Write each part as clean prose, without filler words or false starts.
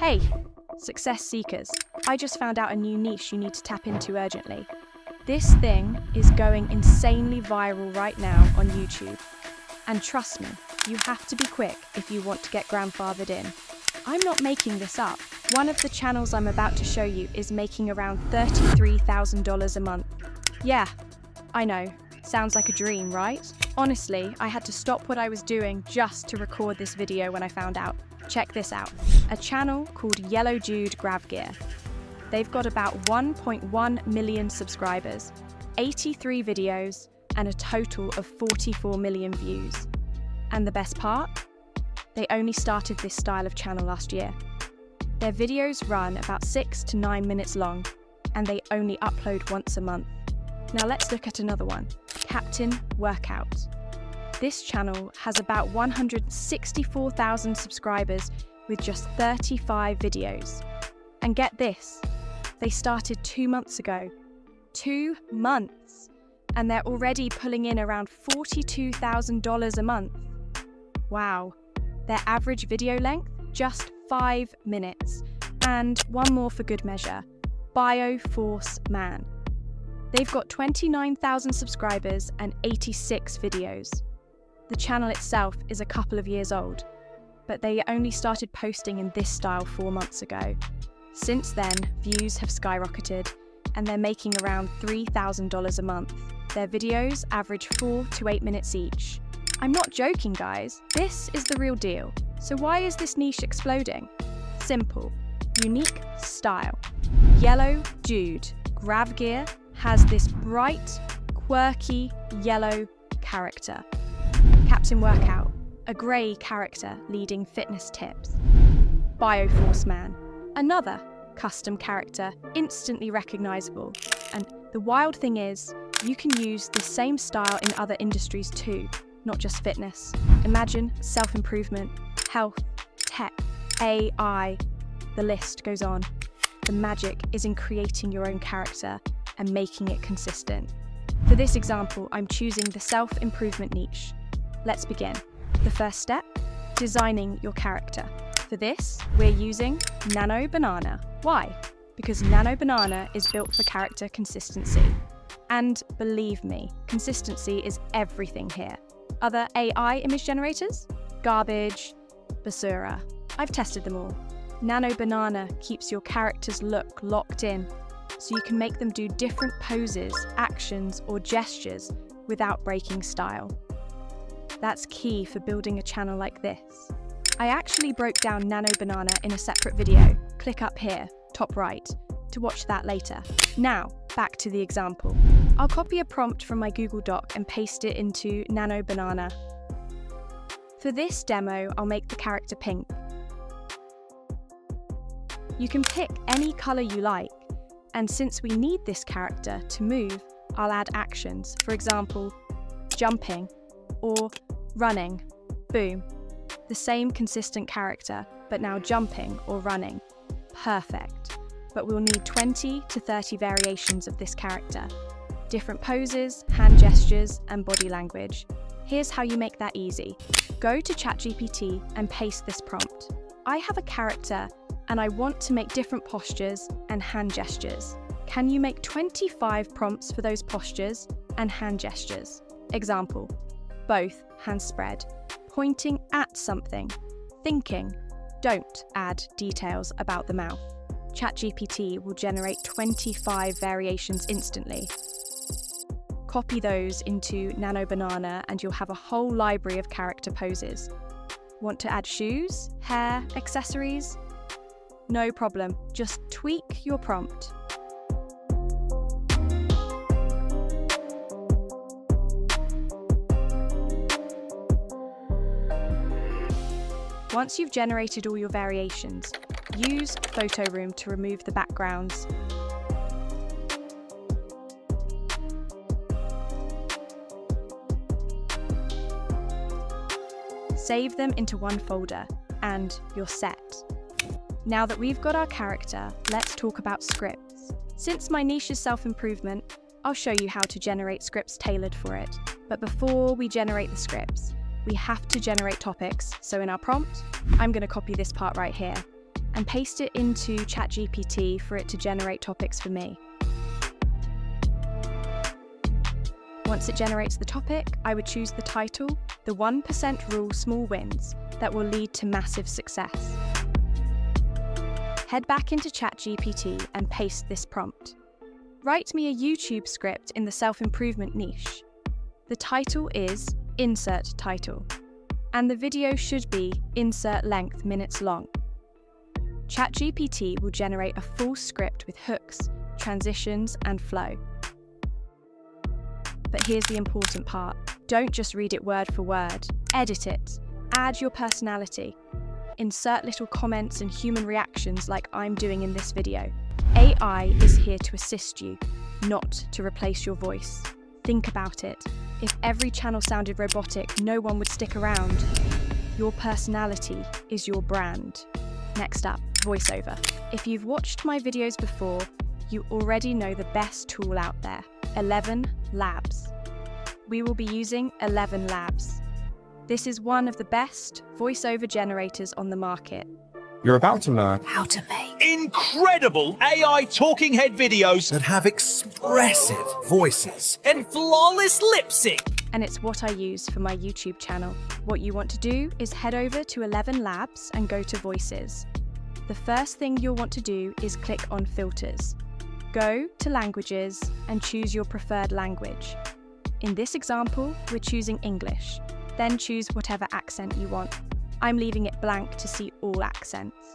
Hey, success seekers, I just found out a new niche you need to tap into urgently. This thing is going insanely viral right now on YouTube. And trust me, you have to be quick if you want to get grandfathered in. I'm not making this up. One of the channels I'm about to show you is making around $33,000 a month. Yeah, I know, sounds like a dream, right? Honestly, I had to stop what I was doing just to record this video when I found out. Check this out, a channel called Yellow Dude Grav Gear. They've got about 1.1 million subscribers, 83 videos, and a total of 44 million views. And the best part? They only started this style of channel last year. Their videos run about 6 to 9 minutes long, and they only upload once a month. Now let's look at another one, Captain Workout. This channel has about 164,000 subscribers with just 35 videos. And get this, they started 2 months ago. 2 months! And they're already pulling in around $42,000 a month. Wow. Their average video length, just 5 minutes. And one more for good measure, Bioforce Man. They've got 29,000 subscribers and 86 videos. The channel itself is a couple of years old, but they only started posting in this style 4 months ago. Since then, views have skyrocketed, and they're making around $3,000 a month. Their videos average 4 to 8 minutes each. I'm not joking, guys. This is the real deal. So why is this niche exploding? Simple. Unique style. Yellow Dude Grav Gear has this bright, quirky, yellow character. Captain Workout, a grey character leading fitness tips. Bioforce Man, another custom character, instantly recognisable. And the wild thing is, you can use the same style in other industries too, not just fitness. Imagine self-improvement, health, tech, AI, the list goes on. The magic is in creating your own character and making it consistent. For this example, I'm choosing the self-improvement niche. Let's begin. The first step, designing your character. For this, we're using Nano Banana. Why? Because Nano Banana is built for character consistency. And believe me, consistency is everything here. Other AI image generators? Garbage, basura. I've tested them all. Nano Banana keeps your character's look locked in, so you can make them do different poses, actions, or gestures without breaking style. That's key for building a channel like this. I actually broke down Nano Banana in a separate video. Click up here, top right, to watch that later. Now, back to the example. I'll copy a prompt from my Google Doc and paste it into Nano Banana. For this demo, I'll make the character pink. You can pick any color you like, and since we need this character to move, I'll add actions. For example, jumping or running. Boom. The same consistent character, but now jumping or running. Perfect. But we'll need 20 to 30 variations of this character. Different poses, hand gestures, and body language. Here's how you make that easy. Go to ChatGPT and paste this prompt. I have a character and I want to make different postures and hand gestures. Can you make 25 prompts for those postures and hand gestures? Example, both hands spread, pointing at something, thinking, don't add details about the mouth. ChatGPT will generate 25 variations instantly. Copy those into Nano Banana and you'll have a whole library of character poses. Want to add shoes, hair, accessories? No problem, just tweak your prompt. Once you've generated all your variations, use Photo Room to remove the backgrounds. Save them into one folder, and you're set. Now that we've got our character, let's talk about scripts. Since my niche is self-improvement, I'll show you how to generate scripts tailored for it. But before we generate the scripts, we have to generate topics. So in our prompt, I'm going to copy this part right here. and paste it into ChatGPT for it to generate topics for me. Once it generates the topic, I would choose the title, "The 1% Rule Small Wins That Will Lead to Massive Success." Head back into ChatGPT and paste this prompt. Write me a YouTube script in the self-improvement niche. The title is Insert Title, and the video should be Insert Length minutes long. ChatGPT will generate a full script with hooks, transitions, and flow. But here's the important part. Don't just read it word for word. Edit it. Add your personality. Insert little comments and human reactions like I'm doing in this video. AI is here to assist you, not to replace your voice. Think about it. If every channel sounded robotic, no one would stick around. Your personality is your brand. Next up, voiceover. If you've watched my videos before, you already know the best tool out there, 11 Labs. We will be using 11 Labs. This is one of the best voiceover generators on the market. You're about to learn How to make incredible AI talking head videos that have expressive voices. and flawless lip sync. And it's what I use for my YouTube channel. What you want to do is head over to 11 Labs and go to Voices. The first thing you'll want to do is click on Filters. Go to Languages and choose your preferred language. In this example, we're choosing English. Then choose whatever accent you want. I'm leaving it blank to see all accents.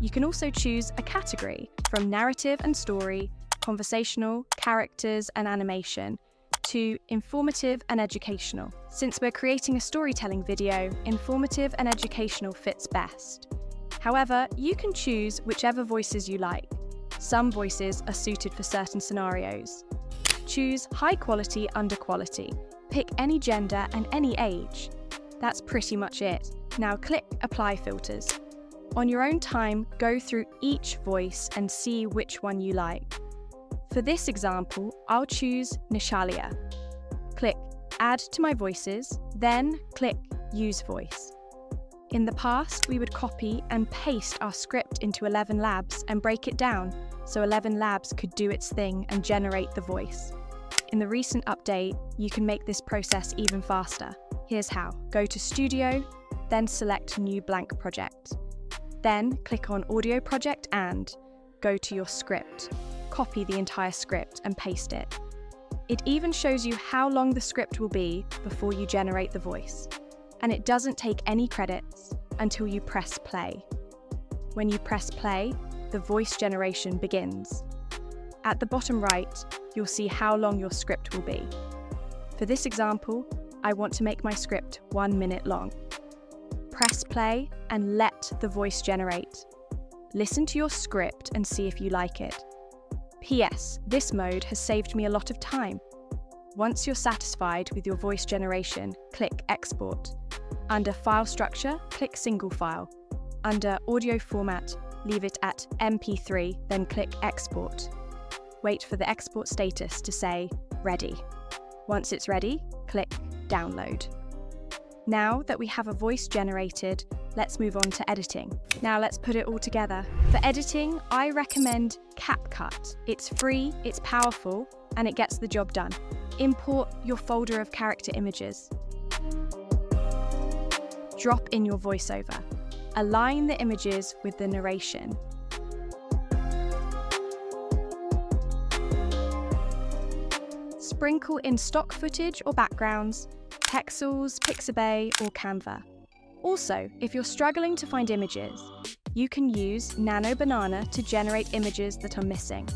You can also choose a category from narrative and story, conversational, characters and animation, to informative and educational. Since we're creating a storytelling video, informative and educational fits best. However, you can choose whichever voices you like. Some voices are suited for certain scenarios. Choose high quality under quality. Pick any gender and any age. That's pretty much it. Now click Apply Filters. On your own time, go through each voice and see which one you like. For this example, I'll choose Nishalia. Click Add to my voices, then click Use Voice. In the past, we would copy and paste our script into 11 Labs and break it down so 11 Labs could do its thing and generate the voice. In the recent update, you can make this process even faster. Here's how. Go to Studio, then select New Blank Project. Then click on Audio Project and go to your script. Copy the entire script and paste it. It even shows you how long the script will be before you generate the voice. And it doesn't take any credits until you press play. When you press play, the voice generation begins. At the bottom right, you'll see how long your script will be. For this example, I want to make my script 1 minute long. Press play and let the voice generate. Listen to your script and see if you like it. P.S. This mode has saved me a lot of time. Once you're satisfied with your voice generation, click Export. Under File Structure, click Single File. Under Audio Format, leave it at MP3, then click Export. Wait for the export status to say Ready. Once it's ready, click Download. Now that we have a voice generated, let's move on to editing. Now let's put it all together. For editing, I recommend CapCut. It's free, it's powerful, and it gets the job done. Import your folder of character images. Drop in your voiceover. Align the images with the narration. Sprinkle in stock footage or backgrounds, Pexels, Pixabay, or Canva. Also, if you're struggling to find images, you can use Nano Banana to generate images that are missing.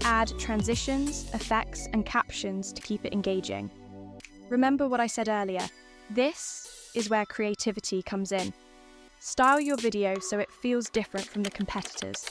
Add transitions, effects, and captions to keep it engaging. Remember what I said earlier, this is where creativity comes in. Style your video so it feels different from the competitors.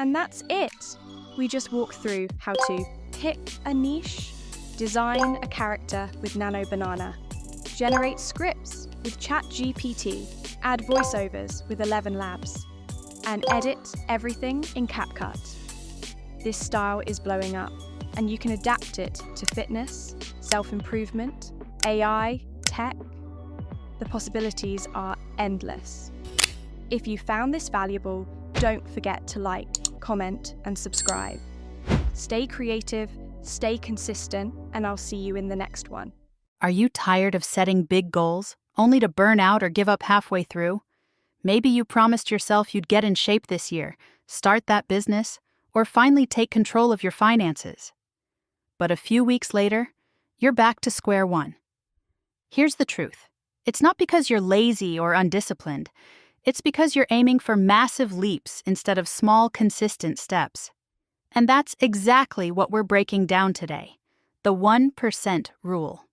And that's it. We just walk through how to pick a niche, design a character with Nano Banana, generate scripts with ChatGPT, add voiceovers with 11 Labs, and edit everything in CapCut. This style is blowing up, and you can adapt it to fitness, self-improvement, AI, tech. The possibilities are endless. If you found this valuable, don't forget to like, comment, and subscribe. Stay creative, stay consistent, and I'll see you in the next one. Are you tired of setting big goals, only to burn out or give up halfway through? Maybe you promised yourself you'd get in shape this year, start that business, or finally take control of your finances. But a few weeks later, you're back to square one. Here's the truth. It's not because you're lazy or undisciplined. It's because you're aiming for massive leaps instead of small, consistent steps. And that's exactly what we're breaking down today. The 1% rule.